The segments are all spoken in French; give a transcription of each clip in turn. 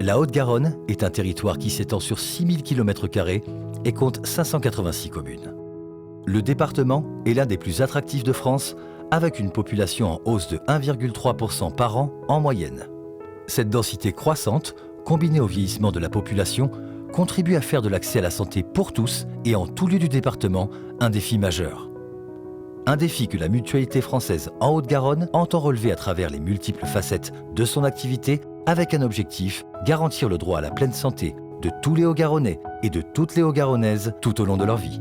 La Haute-Garonne est un territoire qui s'étend sur 6000 km² et compte 586 communes. Le département est l'un des plus attractifs de France, avec une population en hausse de 1,3% par an en moyenne. Cette densité croissante, combinée au vieillissement de la population, contribue à faire de l'accès à la santé pour tous et en tout lieu du département un défi majeur. Un défi que la Mutualité française en Haute-Garonne entend relever à travers les multiples facettes de son activité avec un objectif, garantir le droit à la pleine santé de tous les Haut-Garonnais et de toutes les Haut-Garonnaises tout au long de leur vie.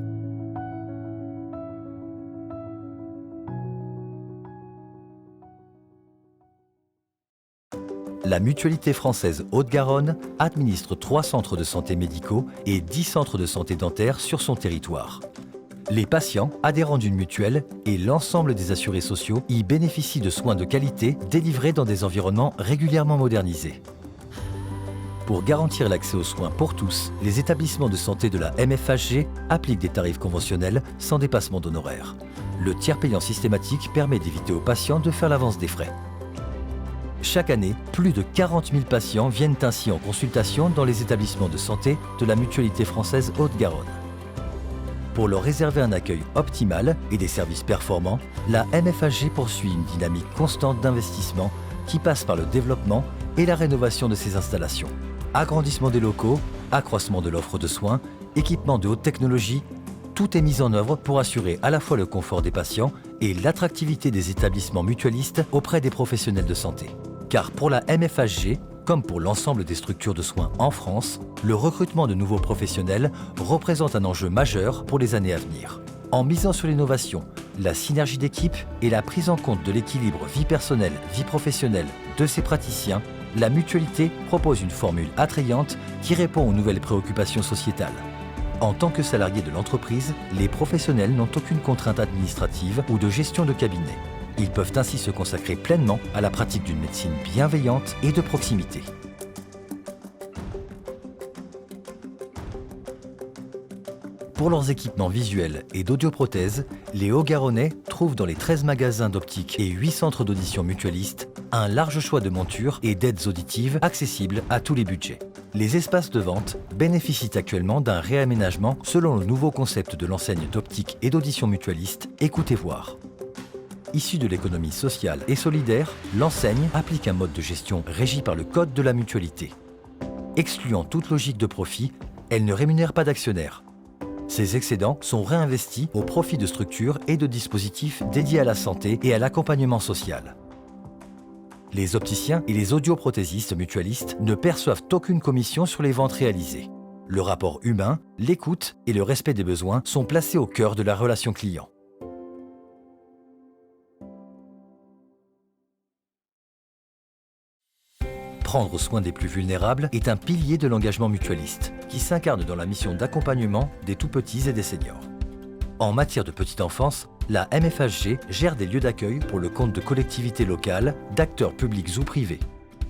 La Mutualité française Haute-Garonne administre 3 centres de santé médicaux et 10 centres de santé dentaire sur son territoire. Les patients, adhérents d'une mutuelle et l'ensemble des assurés sociaux y bénéficient de soins de qualité délivrés dans des environnements régulièrement modernisés. Pour garantir l'accès aux soins pour tous, les établissements de santé de la MFHG appliquent des tarifs conventionnels sans dépassement d'honoraires. Le tiers payant systématique permet d'éviter aux patients de faire l'avance des frais. Chaque année, plus de 40 000 patients viennent ainsi en consultation dans les établissements de santé de la Mutualité française Haute-Garonne. Pour leur réserver un accueil optimal et des services performants, la MFHG poursuit une dynamique constante d'investissement qui passe par le développement et la rénovation de ses installations. Agrandissement des locaux, accroissement de l'offre de soins, équipement de haute technologie, tout est mis en œuvre pour assurer à la fois le confort des patients et l'attractivité des établissements mutualistes auprès des professionnels de santé. Car pour la MFHG, comme pour l'ensemble des structures de soins en France, le recrutement de nouveaux professionnels représente un enjeu majeur pour les années à venir. En misant sur l'innovation, la synergie d'équipe et la prise en compte de l'équilibre vie personnelle-vie professionnelle de ses praticiens, la mutualité propose une formule attrayante qui répond aux nouvelles préoccupations sociétales. En tant que salariés de l'entreprise, les professionnels n'ont aucune contrainte administrative ou de gestion de cabinet. Ils peuvent ainsi se consacrer pleinement à la pratique d'une médecine bienveillante et de proximité. Pour leurs équipements visuels et d'audioprothèses, les Hauts-Garonnais trouvent dans les 13 magasins d'optique et 8 centres d'audition mutualistes un large choix de montures et d'aides auditives accessibles à tous les budgets. Les espaces de vente bénéficient actuellement d'un réaménagement selon le nouveau concept de l'enseigne d'optique et d'audition mutualiste Écoutez voir. Issue de l'économie sociale et solidaire, l'enseigne applique un mode de gestion régi par le Code de la mutualité. Excluant toute logique de profit, elle ne rémunère pas d'actionnaires. Ces excédents sont réinvestis au profit de structures et de dispositifs dédiés à la santé et à l'accompagnement social. Les opticiens et les audioprothésistes mutualistes ne perçoivent aucune commission sur les ventes réalisées. Le rapport humain, l'écoute et le respect des besoins sont placés au cœur de la relation client. Prendre soin des plus vulnérables est un pilier de l'engagement mutualiste, qui s'incarne dans la mission d'accompagnement des tout-petits et des seniors. En matière de petite enfance, la MFHG gère des lieux d'accueil pour le compte de collectivités locales, d'acteurs publics ou privés.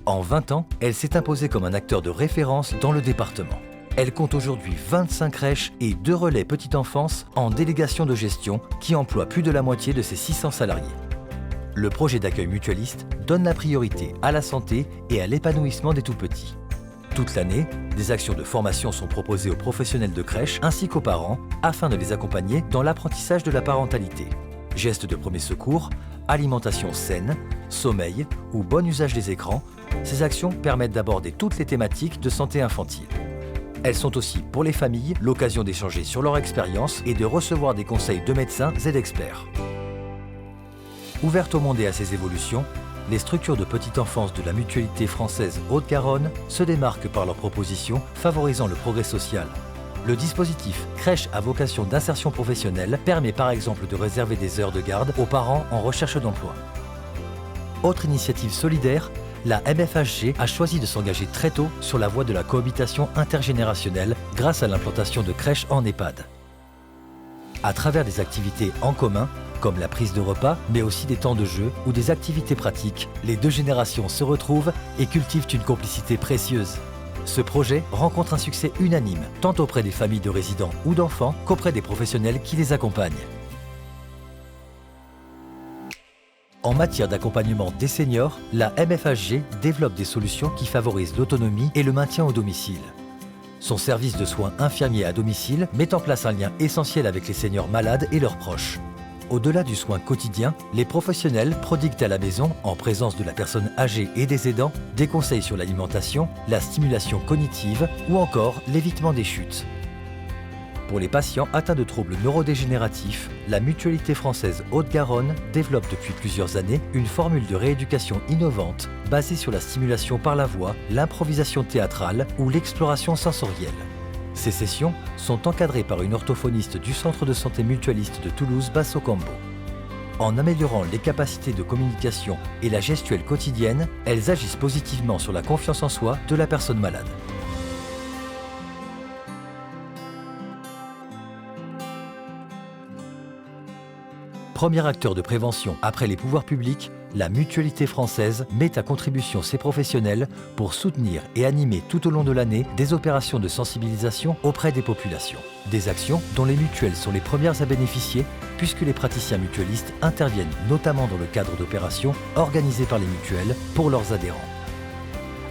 En 20 ans, elle s'est imposée comme un acteur de référence dans le département. Elle compte aujourd'hui 25 crèches et 2 relais petite enfance en délégation de gestion qui emploient plus de la moitié de ses 600 salariés. Le projet d'accueil mutualiste donne la priorité à la santé et à l'épanouissement des tout-petits. Toute l'année, des actions de formation sont proposées aux professionnels de crèche ainsi qu'aux parents afin de les accompagner dans l'apprentissage de la parentalité. Gestes de premier secours, alimentation saine, sommeil ou bon usage des écrans, ces actions permettent d'aborder toutes les thématiques de santé infantile. Elles sont aussi pour les familles l'occasion d'échanger sur leur expérience et de recevoir des conseils de médecins et d'experts. Ouvertes au monde et à ses évolutions, les structures de petite enfance de la Mutualité française Haute-Garonne se démarquent par leurs propositions favorisant le progrès social. Le dispositif crèche à vocation d'insertion professionnelle permet par exemple de réserver des heures de garde aux parents en recherche d'emploi. Autre initiative solidaire, la MFHG a choisi de s'engager très tôt sur la voie de la cohabitation intergénérationnelle grâce à l'implantation de crèches en EHPAD. À travers des activités en commun, comme la prise de repas, mais aussi des temps de jeu ou des activités pratiques, les 2 générations se retrouvent et cultivent une complicité précieuse. Ce projet rencontre un succès unanime, tant auprès des familles de résidents ou d'enfants qu'auprès des professionnels qui les accompagnent. En matière d'accompagnement des seniors, la MFHG développe des solutions qui favorisent l'autonomie et le maintien au domicile. Son service de soins infirmiers à domicile met en place un lien essentiel avec les seniors malades et leurs proches. Au-delà du soin quotidien, les professionnels prodiguent à la maison, en présence de la personne âgée et des aidants, des conseils sur l'alimentation, la stimulation cognitive ou encore l'évitement des chutes. Pour les patients atteints de troubles neurodégénératifs, la Mutualité française Haute-Garonne développe depuis plusieurs années une formule de rééducation innovante basée sur la stimulation par la voix, l'improvisation théâtrale ou l'exploration sensorielle. Ces sessions sont encadrées par une orthophoniste du Centre de santé mutualiste de Toulouse, Basso-Cambo. En améliorant les capacités de communication et la gestuelle quotidienne, elles agissent positivement sur la confiance en soi de la personne malade. Premier acteur de prévention après les pouvoirs publics, la Mutualité française met à contribution ses professionnels pour soutenir et animer tout au long de l'année des opérations de sensibilisation auprès des populations. Des actions dont les mutuelles sont les premières à bénéficier puisque les praticiens mutualistes interviennent notamment dans le cadre d'opérations organisées par les mutuelles pour leurs adhérents.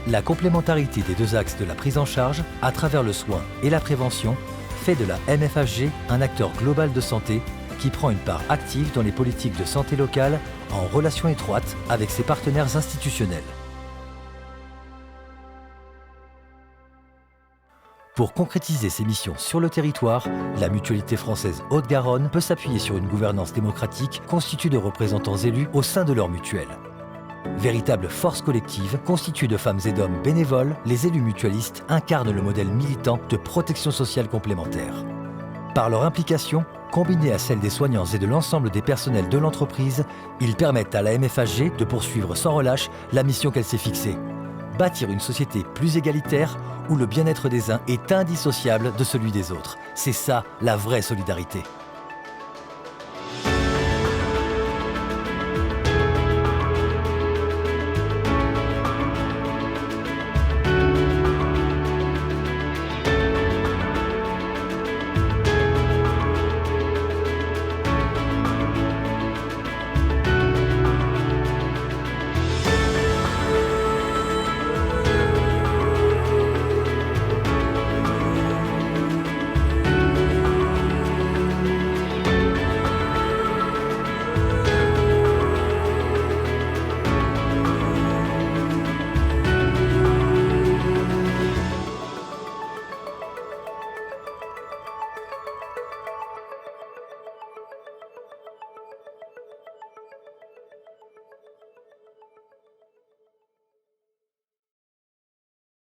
La complémentarité des deux axes de la prise en charge, à travers le soin et la prévention, fait de la MFHG un acteur global de santé qui prend une part active dans les politiques de santé locale en relation étroite avec ses partenaires institutionnels. Pour concrétiser ses missions sur le territoire, la Mutualité française Haute-Garonne peut s'appuyer sur une gouvernance démocratique constituée de représentants élus au sein de leur mutuelle. Véritable force collective, constituée de femmes et d'hommes bénévoles, les élus mutualistes incarnent le modèle militant de protection sociale complémentaire. Par leur implication, combinée à celle des soignants et de l'ensemble des personnels de l'entreprise, ils permettent à la MFHG de poursuivre sans relâche la mission qu'elle s'est fixée. Bâtir une société plus égalitaire où le bien-être des uns est indissociable de celui des autres. C'est ça la vraie solidarité.